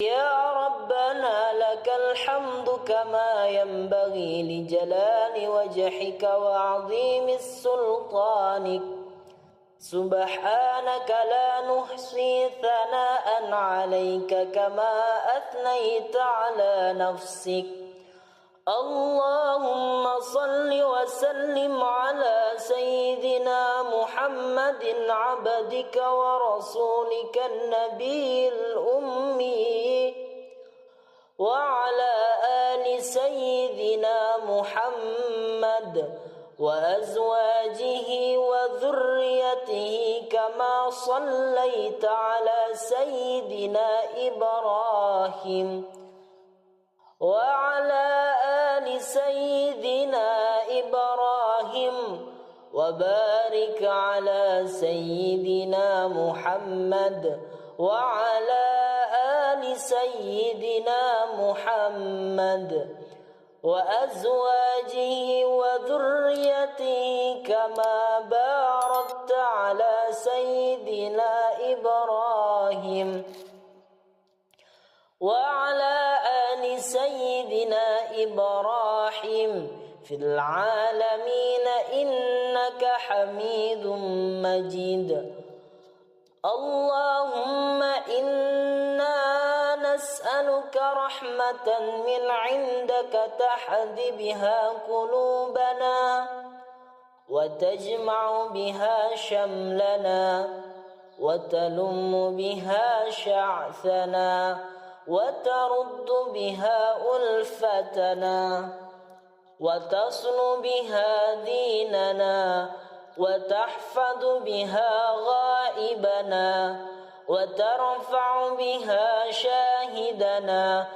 يا ربنا لك الحمد كما ينبغي لجلال وجهك وعظيم سلطانك. سبحانك لا نحصي ثناء عليك كما أثنيت على نفسك. اللهم صل وسلم على سيدنا محمد عبدك ورسولك النبي الأمي، وعلى آل سيدنا محمد وأزواجه وذريته كما صليت على سيدنا إبراهيم وعلى آل سيدنا إبراهيم، وبارك على سيدنا محمد وعلى آل سيدنا محمد وأزواجه وذريته كما باركت على سيدنا إبراهيم وعلى آل سيدنا إبراهيم في العالمين إنك حميد مجيد. اللهم إنا نسألك رحمة من عندك تهدي بها قلوبنا وتجمع بها شملنا وتلم بها شعثنا وترد بها ألفتنا وتصل بها ديننا وتحفظ بها غائبنا وترفع بها شاهدنا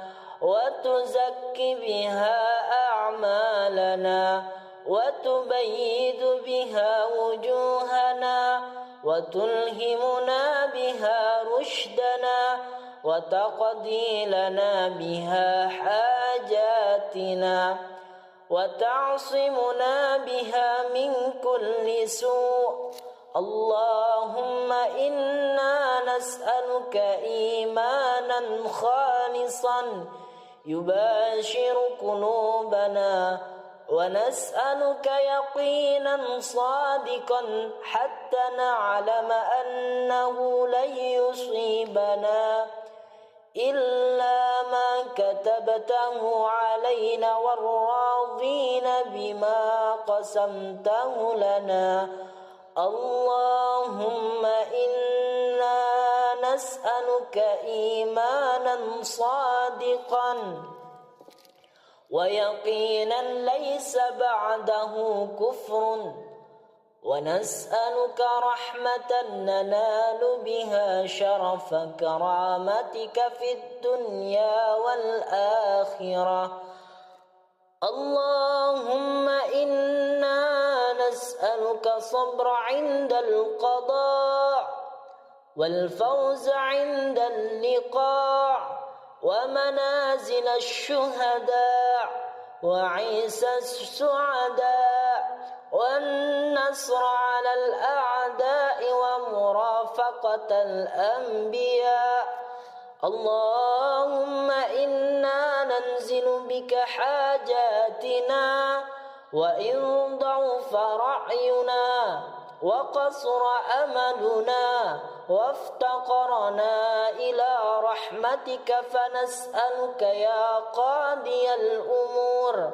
وتزكي بها أعمالنا وتبيد بها وجوهنا وتلهمنا بها رشدنا وتقضي لنا بها حاجاتنا وتعصمنا بها من كل سوء. اللهم إنا نسألك إيمانا خالصا يباشر قلوبنا، ونسألك يقينا صادقا حتى نعلم أنه لن يصيبنا إلا ما كتبته علينا والراضين بما قسمته لنا. اللهم إنا نسألك إيمانا صادقا ويقينا ليس بعده كفر، ونسألك رحمة ننال بها شرف كرامتك في الدنيا والآخرة. اللهم إنا نسألك صبر عند القضاء والفوز عند اللقاء ومنازل الشهداء وعيسى السعداء والنصر على الأعداء ومرافقة الأنبياء. اللهم إنا ننزل بك حاجاتنا وإن ضعف رأينا وقصر أملنا وافتقرنا إلى رحمتك، فنسألك يا قاضي الأمور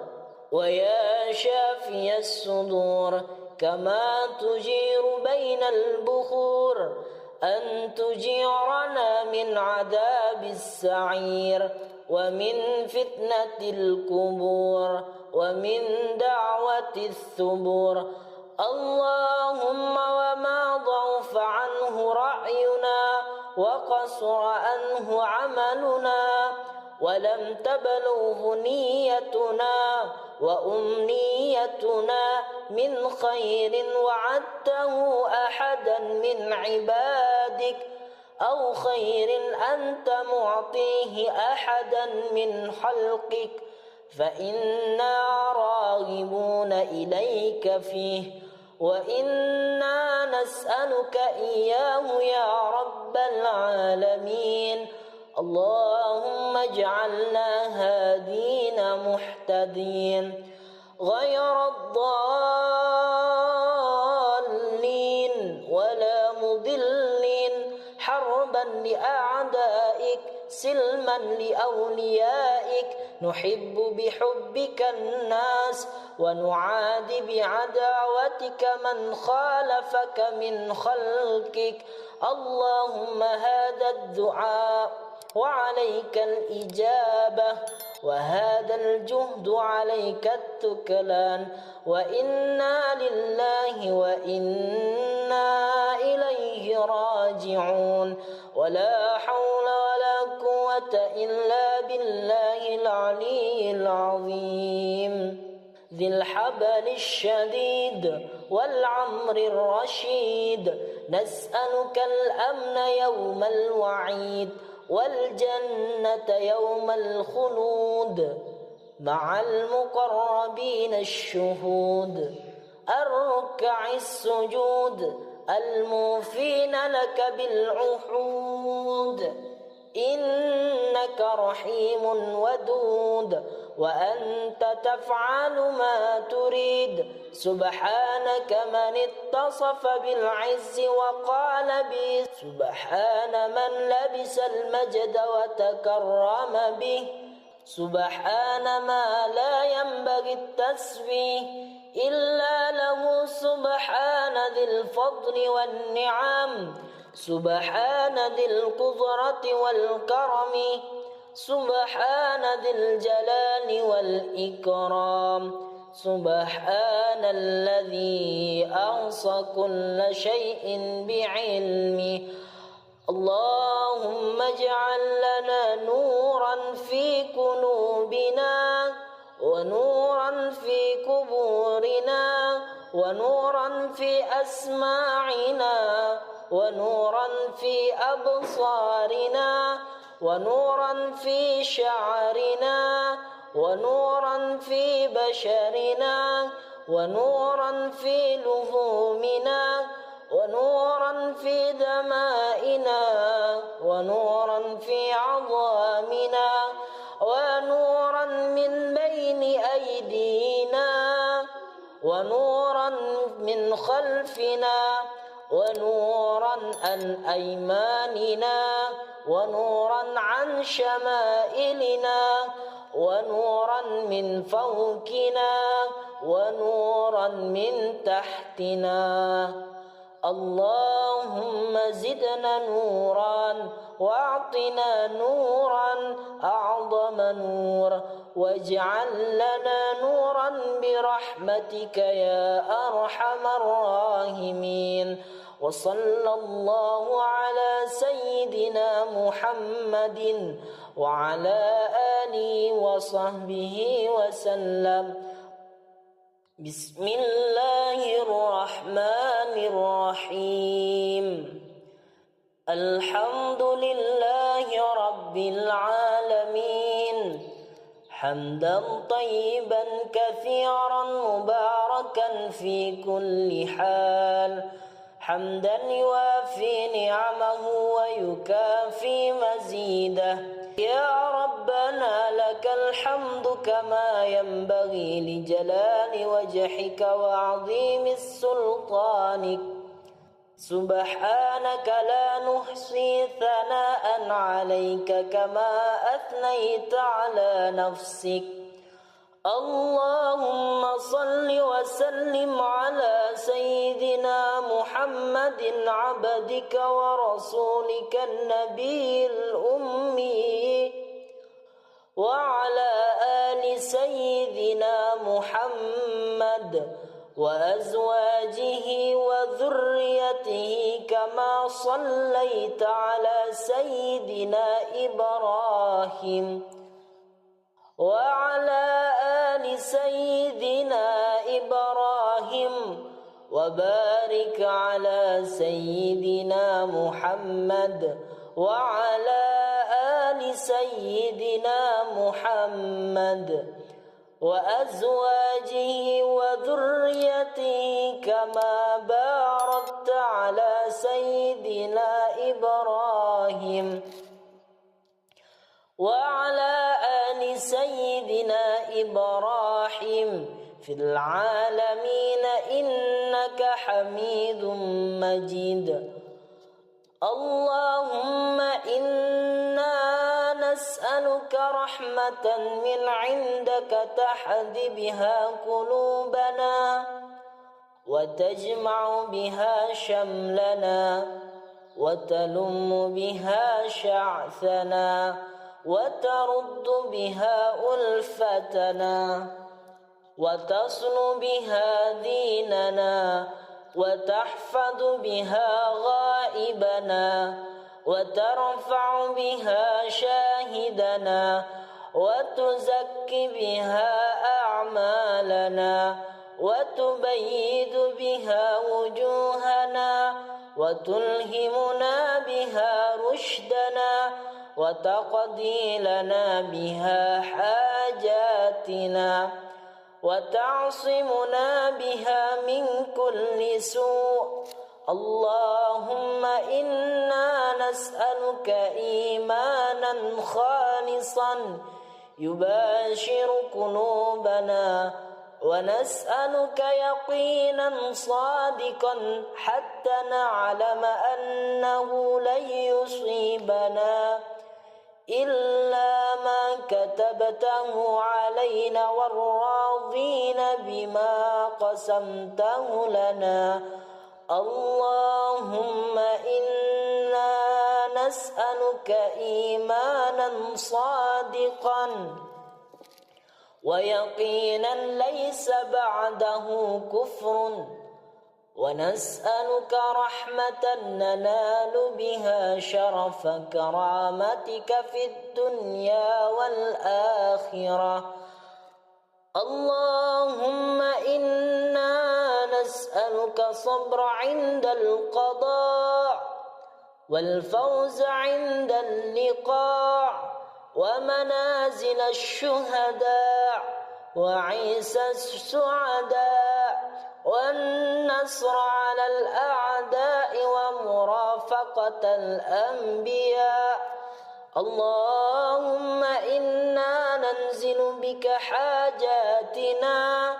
ويا شافي الصدور كما تجير بين البخور أن تجيرنا من عذاب السعير ومن فتنة القبور ومن دعوة الثبور. اللهم وما ضعف عنه رأينا وقصر عنه عملنا ولم تبلغه نيتنا وأمنيتنا من خير وعدته أحدا من عبادك أو خير أنت معطيه أحدا من خلقك، فإنا راغبون إليك فيه وإنا نسألك إياه يا رب العالمين. اللهم اجعلنا هادين مهتدين غير الضالين ولا مضلين حربا لأعدائك سلما لأوليائك نحب بحبك الناس ونعادي بعداوتك من خالفك من خلقك اللهم هذا الدعاء وعليك الإجابة وهذا الجهد عليك التكلان وإنا لله وإنا إليه راجعون ولا حول ولا قوة إلا بالله العلي العظيم ذي الحبل الشديد والعمر الرشيد نسألك الأمن يوم الوعيد والجنة يوم الخلود مع المقربين الشهود الركع السجود الموفين لك بالعهود إنك رحيم ودود وأنت تفعل ما تريد سبحانك من اتصف بالعز وقال به سبحان من لبس المجد وتكرم به سبحان ما لا ينبغي التسبيح إلا له سبحان ذي الفضل والنعم سبحان ذي القدرة والكرم سبحان ذي الجلال والإكرام سبحان الذي أحصى كل شيء بعلمه اللهم اجعل لنا نورا في قلوبنا ونورا في قبورنا ونورا في أسماعنا ونورا في أبصارنا ونورا في شعرنا ونورا في بشرنا ونورا في لحومنا ونورا في دمائنا ونورا في عظامنا ونورا من بين أيدينا ونورا من خلفنا ونورا عن أيماننا ونورا عن شمائلنا ونورا من فوقنا ونورا من تحتنا اللهم زدنا نورا واعطنا نورا أعظم نور واجعل لنا نورا برحمتك يا أرحم الراحمين وصلى الله على سيدنا محمد وعلى آله وصحبه وسلم بسم الله الرحمن الرحيم الحمد لله رب العالمين حمدا طيبا كثيرا مباركا في كل حال حمدا يوافي نعمه ويكافي مزيده يا ربنا لك الحمد كما ينبغي لجلال وجهك وعظيم سلطانك سبحانك لا نحصي ثناء عليك كما أثنيت على نفسك اللهم صل وسلم على سيدنا محمد عبدك ورسولك النبي الأمي وعلى آل سيدنا محمد وأزواجه وذريته كما صليت على سيدنا إبراهيم وعلى آل سيدنا إبراهيم وبارك على سيدنا محمد وعلى آل سيدنا محمد وأزواجه وذريته كما باركت على سيدنا إبراهيم وعلى آل سيدنا إبراهيم في العالمين إنك حميد مجيد. اللهم إنا نسألك رحمة من عندك تهدي بها قلوبنا وتجمع بها شملنا وتلم بها شعثنا وترد بها ألفتنا وتصل بها ديننا وتحفظ بها غائبنا وترفع بها شاهدنا وتزكي بها أعمالنا وتبيد بها وجوهنا وتلهمنا بها رشدنا وتقضي لنا بها حاجاتنا وتعصمنا بها من كل سوء. اللهم إنا نسألك إيمانا خالصا يباشر قلوبنا ونسألك يقينا صادقا حتى نعلم أنه لن يصيبنا إلا ما كتبته علينا والراضين بما قسمته لنا. اللهم إنا نسألك إيمانا صادقا ويقينا ليس بعده كفر ونسألك رحمة ننال بها شرف كرامتك في الدنيا والآخرة. اللهم إنا نسألك صبر عند القضاء والفوز عند اللقاء ومنازل الشهداء وعيسى السعداء والنصر على الأعداء ومرافقة الأنبياء. اللهم إنا ننزل بك حاجاتنا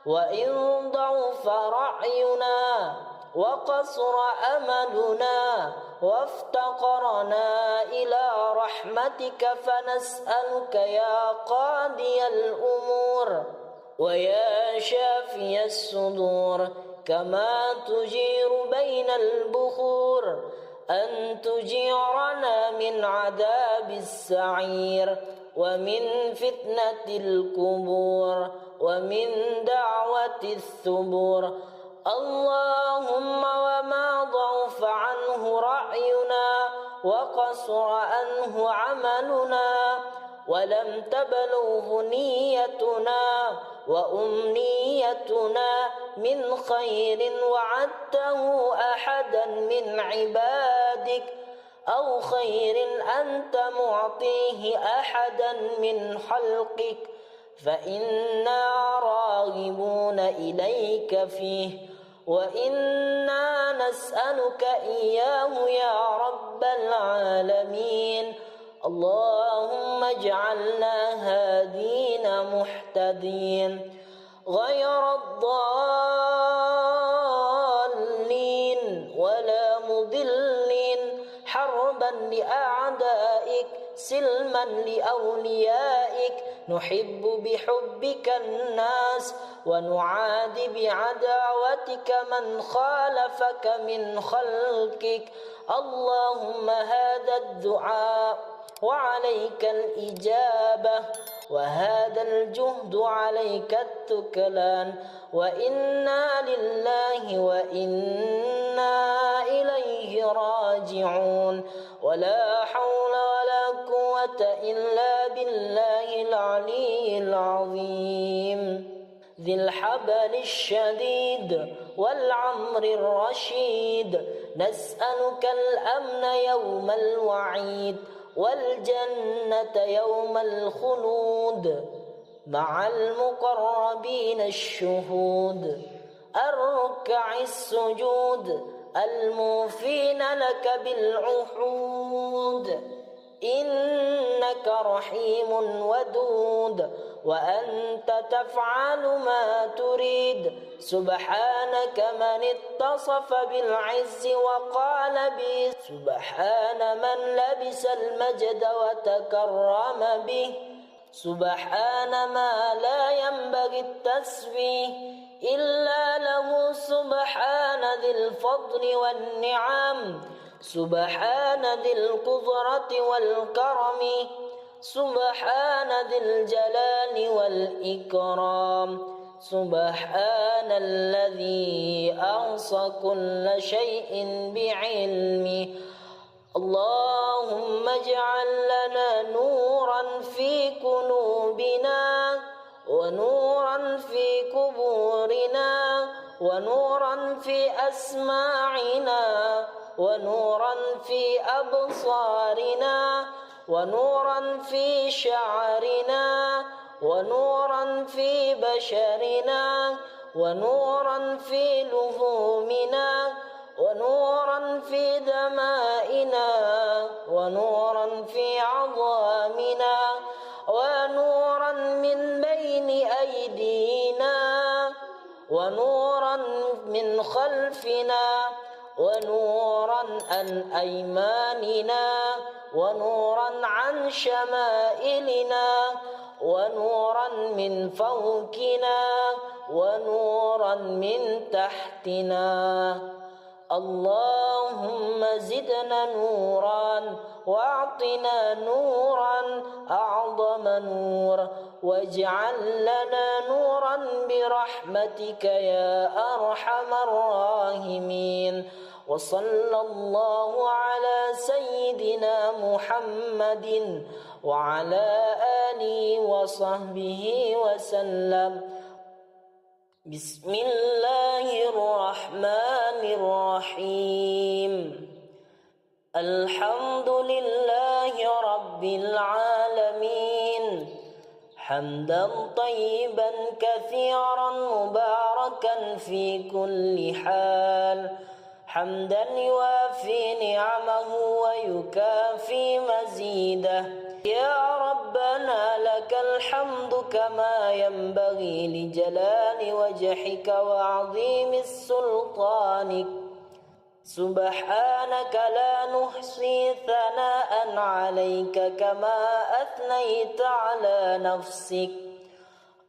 وإن ضعف رأينا وقصر أملنا وافتقرنا إلى رحمتك فنسألك يا قاضي الأمور ويا شافي الصدور كما تجير بين البخور أن تجيرنا من عذاب السعير ومن فتنة القبور ومن دعوة الثبور. اللهم وما ضعف عنه رأينا وقصر عنه عملنا ولم تبلغه نيتنا وأمنيتنا من خير وعدته أحدا من عبادك أو خير أنت معطيه أحدا من خلقك فإنا راغبون إليك فيه وإنا نسألك إياه يا رب العالمين. اللهم اجعلنا هادين محتدين غير الضالين ولا مضلين حربا لأعدائك سلما لأوليائك. نحب بحبك الناس ونعادي بعداوتك من خالفك من خلقك. اللهم هذا الدعاء وعليك الإجابة وهذا الجهد عليك التكلان وإنا لله وإنا إليه راجعون. ولا حول ولا قوة إلا بالله العلي العظيم ذي الحبل الشديد والعمر الرشيد. نسألك الأمن يوم الوعيد والجنة يوم الخلود مع المقربين الشهود الركع السجود الموفين لك بالعهود إنك رحيم ودود وأنت تفعل ما تريد سبحانك من اتصف بالعز وقال به سبحان من لبس المجد وتكرم به سبحان ما لا ينبغي التسبيح إلا له سبحان ذي الفضل والنعم سبحان ذي القدرة والكرم سبحان ذي الجلال والإكرام سبحان الذي أحصى كل شيء بعلمه اللهم اجعل لنا نورا في قلوبنا ونورا في قبورنا ونورا في أسماعنا ونورا في أبصارنا ونورا في شعرنا ونورا في بشرنا ونورا في لحومنا ونورا في دمائنا ونورا في عظامنا ونورا من بين أيدينا ونورا من خلفنا ونورا عن أيماننا ونورا عن شمائلنا ونورا من فوقنا ونورا من تحتنا اللهم زدنا نورا واعطنا نورا أعظم نور واجعل لنا نورا برحمتك يا أرحم الراحمين وصلى الله على سيدنا محمد وعلى آله وصحبه وسلم بسم الله الرحمن الرحيم الحمد لله رب العالمين حمدا طيبا كثيرا مباركا في كل حال حمدا يوافي نعمه ويكافي مزيده يا ربنا لك الحمد كما ينبغي لجلال وجهك وعظيم سلطانك سبحانك لا نحصي ثناء عليك كما أثنيت على نفسك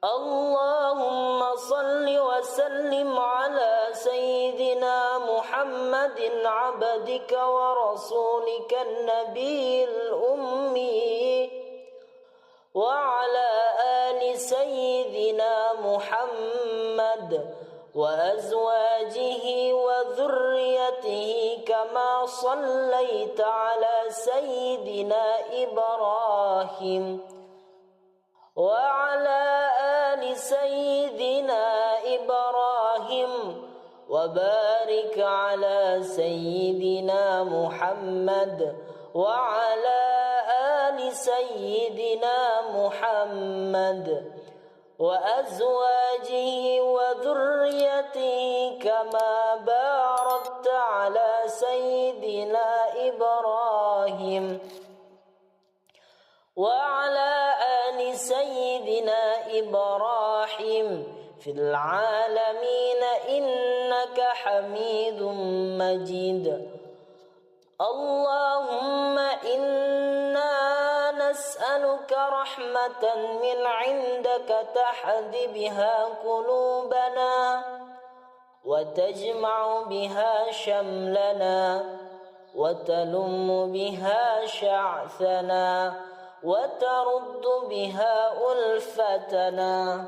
اللهم صل وسلم على سيدنا محمد عبدك ورسولك النبي الأمي وعلى آل سيدنا محمد وأزواجه وذريته كما صليت على سيدنا إبراهيم وعلى آل سيدنا إبراهيم وبارك على سيدنا محمد وعلى آل سيدنا محمد وأزواجه وذريته كما باركت على سيدنا إبراهيم وعلى آل سيدنا إبراهيم في العالمين إنك حميد مجيد اللهم إنا نسألك رحمة من عندك تهدي بها قلوبنا وتجمع بها شملنا وتلم بها شعثنا وترد بها ألفتنا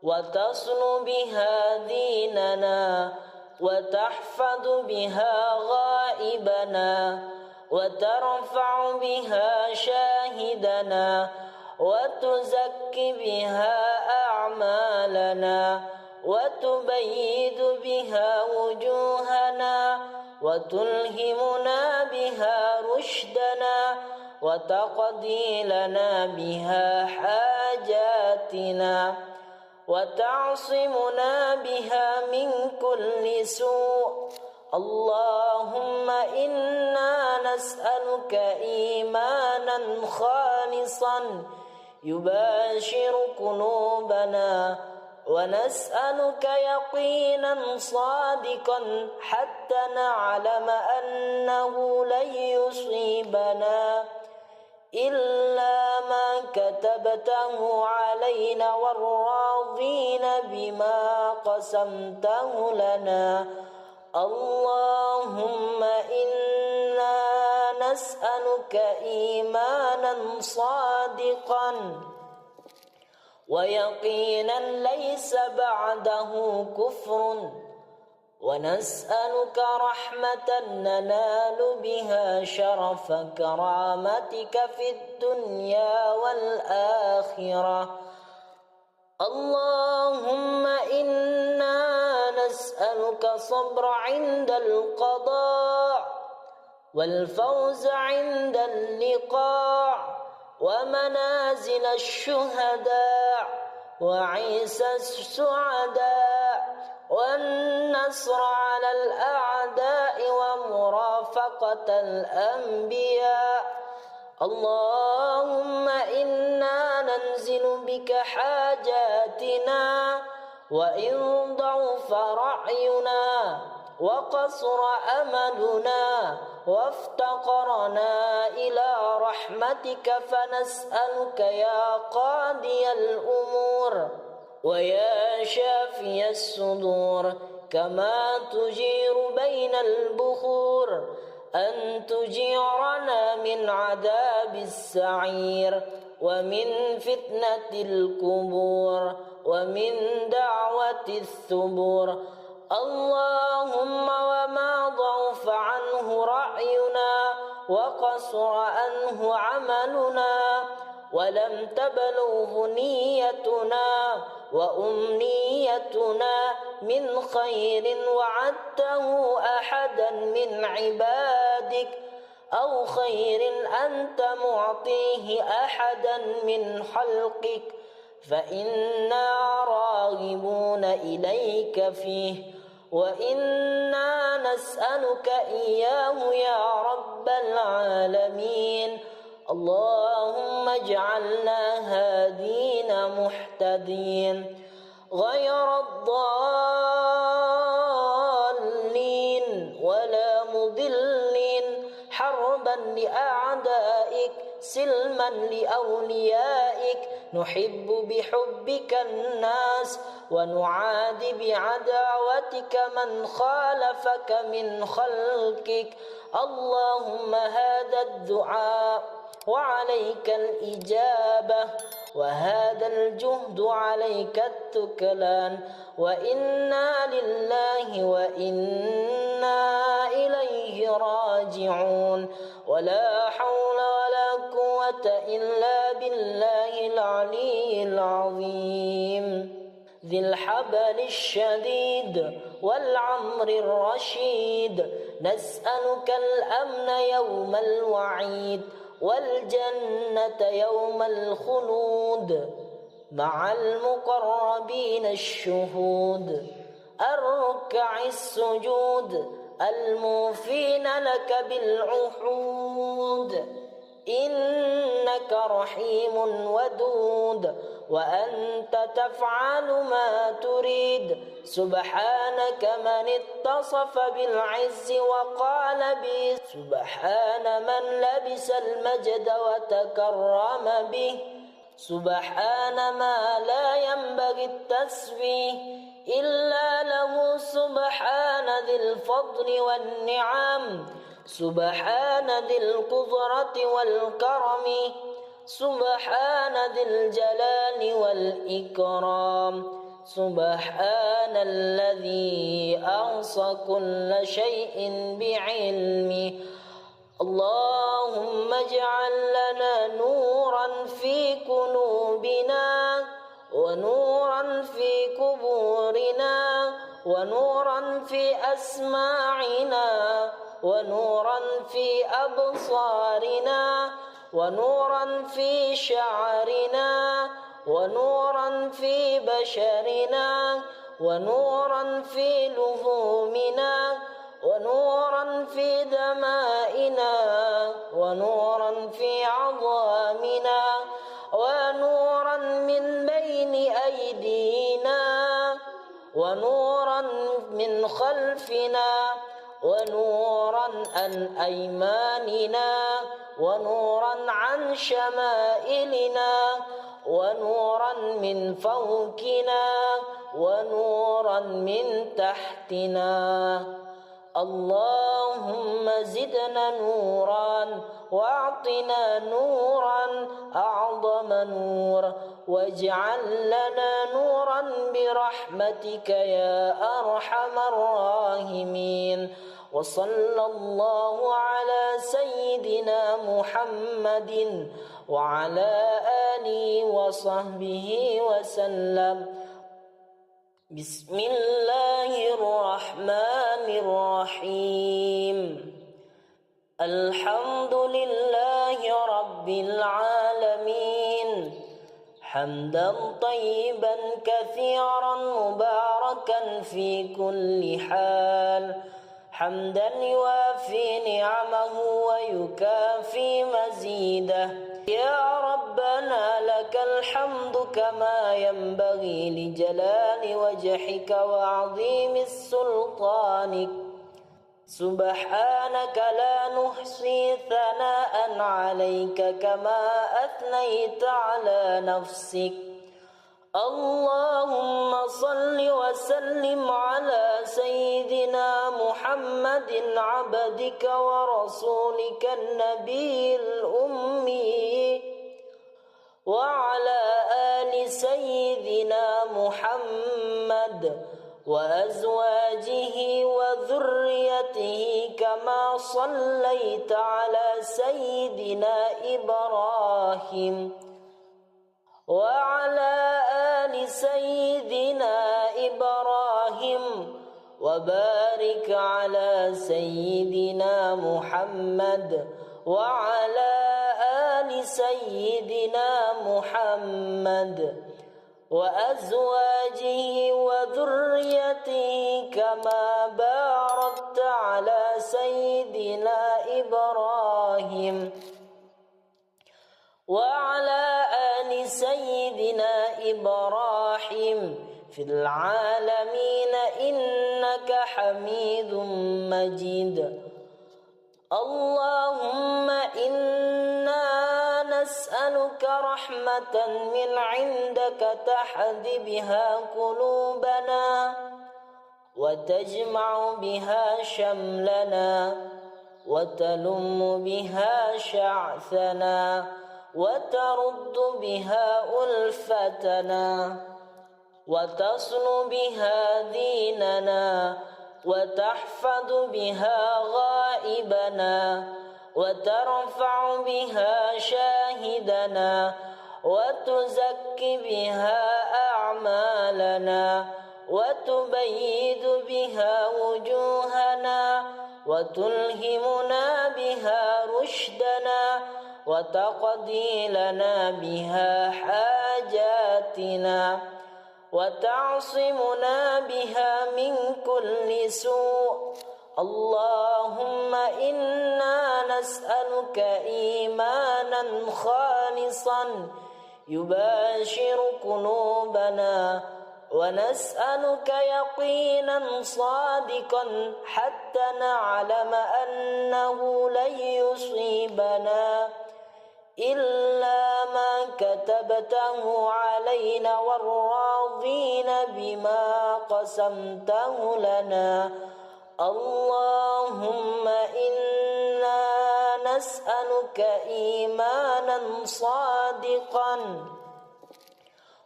وتصل بها ديننا وتحفظ بها غائبنا وترفع بها شاهدنا وتزكي بها أعمالنا وتبيد بها وجوهنا وتلهمنا بها رشدنا وتقضي لنا بها حاجاتنا وتعصمنا بها من كل سوء اللهم إنا نسألك إيمانا خالصا يباشر قلوبنا، ونسألك يقينا صادقا حتى نعلم أنه لن يصيبنا إلا ما كتبته علينا والراضين بما قسمته لنا. اللهم إنا نسألك إيمانا صادقا ويقينا ليس بعده كفر، ونسألك رحمة ننال بها شرف كرامتك في الدنيا والآخرة. اللهم إنا نسألك صبر عند القضاء، والفوز عند اللقاء، ومنازل الشهداء، وعيسى السعداء، والنصر على الأعداء، ومرافقة الأنبياء. اللهم إنا ننزل بك حاجاتنا، وإن ضعف رأينا وقصر أملنا وافتقرنا إلى رحمتك، فنسألك يا قاضي الأمور ويا شافي الصدور، كما تجير بين البخور، أن تجيرنا من عذاب السعير، ومن فتنة القبور، ومن دعوة الثبور. اللهم وما ضعف عنه رأينا وقصر عنه عملنا ولم تبلغه نيتنا وأمنيتنا من خير وعدته أحدا من عبادك، أو خير أنت معطيه أحدا من خلقك، فإنا راغبون إليك فيه، وإنا نسألك إياه يا رب العالمين. اللهم اجعلنا هادين مهتدين غير الضالين ولا مضلين، حربا لأعدائك سلما لأوليائك، نحب بحبك الناس ونعادي بعداوتك من خالفك من خلقك. اللهم هذا الدعاء وعليك الإجابة، وهذا الجهد عليك التكلان، وإنا لله وإنا إليه راجعون، ولا حول ولا قوة إلا بالله العلي العظيم ذي الحبل الشديد والعمر الرشيد. نسألك الأمن يوم الوعيد، والجنة يوم الخلود مع المقربين الشهود، الركع السجود الموفين لك بالعهود. إنك رحيم ودود، وأنت تفعل ما تريد. سبحانك من اتصف بالعز وقال به، سبحان من لبس المجد وتكرم به، سبحان ما لا ينبغي التسبيح إلا له، سبحان ذي الفضل والنعم، سبحان ذي القدرة والكرم، سبحان ذي الجلال والإكرام، سبحان الذي أحصى كل شيء بعلمه. اللهم اجعل لنا نورا في قلوبنا، ونورا في قبورنا، ونورا في أسماعنا، ونورا في أبصارنا، ونورا في شعرنا، ونورا في بشرنا، ونورا في لحومنا، ونورا في دمائنا ونورا في عظامنا ونورا من بين أيدينا ونورا من خلفنا ونورا عن أيماننا ونورا عن شمائلنا ونورا من فوقنا ونورا من تحتنا اللهم زدنا نورا واعطنا نورا أعظم نور واجعل لنا نورا برحمتك يا أرحم الراحمين وصلى الله على سيدنا محمد وعلى آله وصحبه وسلم بسم الله الرحمن الرحيم الحمد لله رب العالمين حمدا طيبا كثيرا مباركا في كل حال حمدا يوافي نعمه ويكافي مزيده يا ربنا لك الحمد كما ينبغي لجلال وجهك وعظيم سلطانك سبحانك لا نحصي ثناء عليك كما أثنيت على نفسك اللهم صل وسلم على سيدنا محمد عبدك ورسولك النبي الأمي وعلى آل سيدنا محمد وأزواجه وذريته كما صليت على سيدنا إبراهيم وعلى آل سيدنا إبراهيم وبارك على سيدنا محمد وعلى آل سيدنا محمد وأزواجه وذريته كما باركت على سيدنا إبراهيم وعلى آل سيدنا إبراهيم في العالمين إنك حميد مجيد اللهم إنا نسألك رحمة من عندك تهدي بها قلوبنا وتجمع بها شملنا وتلم بها شعثنا وترد بها ألفتنا وتصل بها ديننا وتحفظ بها غائبنا وترفع بها شاهدنا وتزكي بها أعمالنا وتبيد بها وجوهنا وتلهمنا بها رشدنا وتقضي لنا بها حاجاتنا وتعصمنا بها من كل سوء اللهم إنا نسألك إيمانا خالصا يباشر قلوبنا ونسألك يقينا صادقا حتى نعلم أنه لن يصيبنا إلا ما كتبته علينا والراضين بما قسمته لنا اللهم إنا نسألك إيمانا صادقا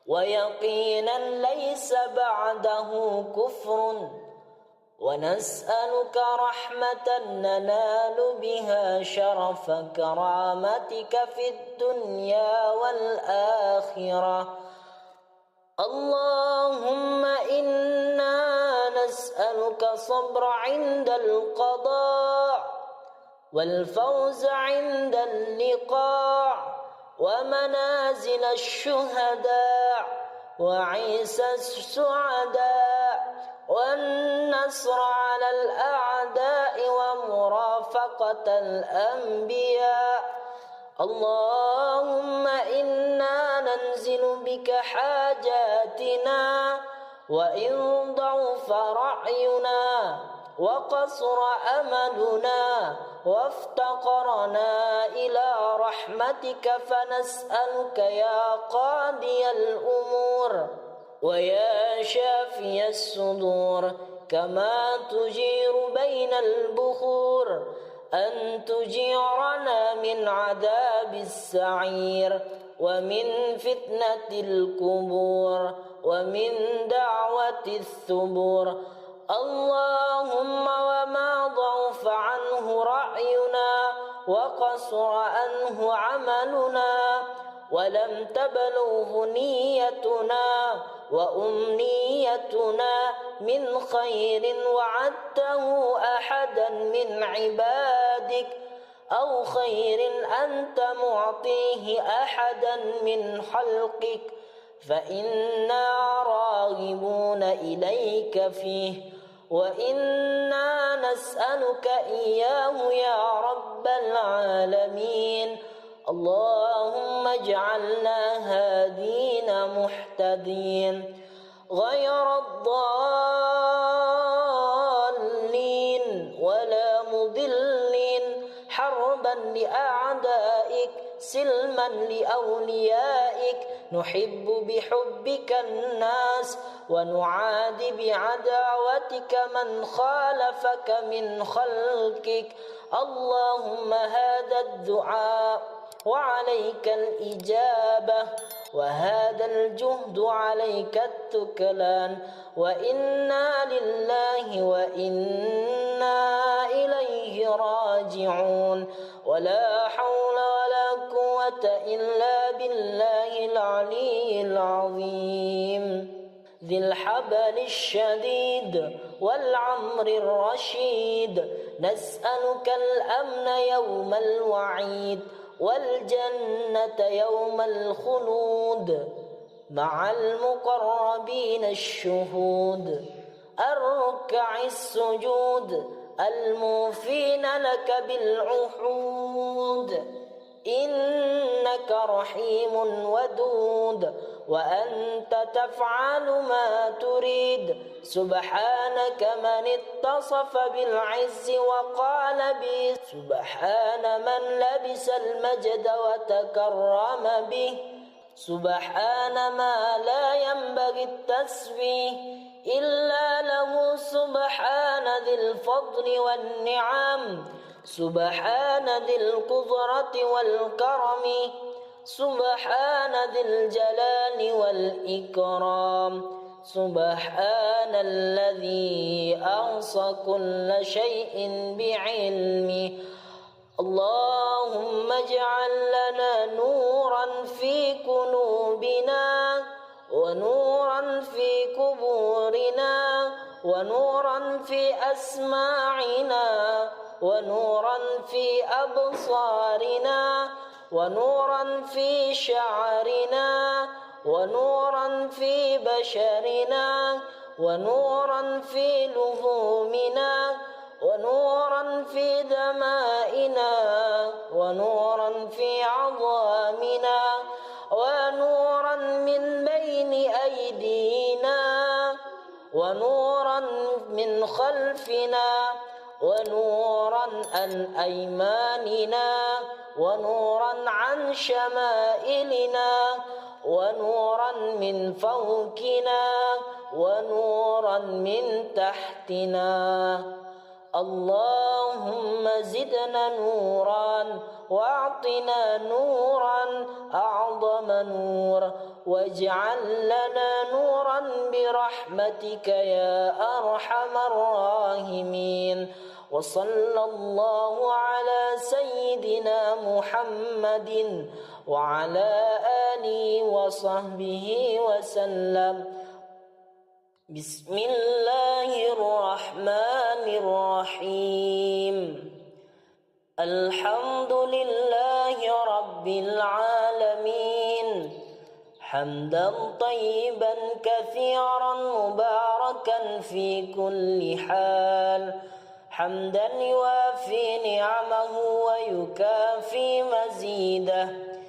ويقينا ليس بعده كفر ونسألك رحمة ننال بها شرف كرامتك في الدنيا والآخرة اللهم إنا نسألك صبر عند القضاء والفوز عند اللقاء ومنازل الشهداء وعيسى السعداء والنصر على الأعداء ومرافقة الأنبياء. اللهم إنا ننزل بك حاجاتنا وإن ضعف رأينا وقصر أملنا وافتقرنا إلى رحمتك فنسألك يا قاضي الأمور ويا شافي الصدور كما تجير بين البخور أن تجيرنا من عذاب السعير ومن فتنة القبور ومن دعوة الثبور. اللهم وما ضعف عنه رأينا وقصر عنه عملنا ولم تبلغه نيتنا وأمنيتنا من خير وعدته أحدا من عبادك أو خير أنت معطيه أحدا من خلقك فإنا راغبون إليك فيه وإنا نسألك إياه يا رب العالمين. اللهم اجعلنا هادين محتدين غير الضالين ولا مضلين حربا لأعدائك سلما لأوليائك. نحب بحبك الناس ونعادي بعداوتك من خالفك من خلقك. اللهم هذا الدعاء وعليك الإجابة وهذا الجهد عليك التكلان وإنا لله وإنا إليه راجعون. ولا حول ولا قوة إلا بالله العلي العظيم ذي الحبل الشديد والعمر الرشيد. نسألك الأمن يوم الوعيد والجنة يوم الخلود مع المقربين الشهود الركع السجود الموفين لك بالعهود. إنك رحيم ودود وأنت تفعل ما تريد. سبحانك من اتصف بالعز وقال به سبحان من لبس المجد وتكرم به. سبحان ما لا ينبغي التسبيح إلا له. سبحان ذي الفضل والنعم سبحان ذي القدرة والكرم سبحان ذي الجلال والإكرام. سبحان الذي أحصى كل شيء بعلمه. اللهم اجعل لنا نورا في قلوبنا ونورا في قبورنا ونورا في أسماعنا ونورا في أبصارنا ونورا في شعرنا ونورا في بشرنا ونورا في لحومنا ونورا في دمائنا ونورا في عظامنا ونورا من بين أيدينا ونورا من خلفنا ونورا عن أيماننا ونورا عن شمائلنا ونورا من فوقنا ونورا من تحتنا. اللهم زدنا نورا واعطنا نورا أعظم نور واجعل لنا نورا برحمتك يا أرحم الراحمين. وصلى الله على سيدنا محمد وعلى آله وصحبه وسلم. بسم الله الرحمن الرحيم. الحمد لله رب العالمين حمدا طيبا كثيرا مباركا في كل حال حمدا يوافي نعمه ويكافي مزيده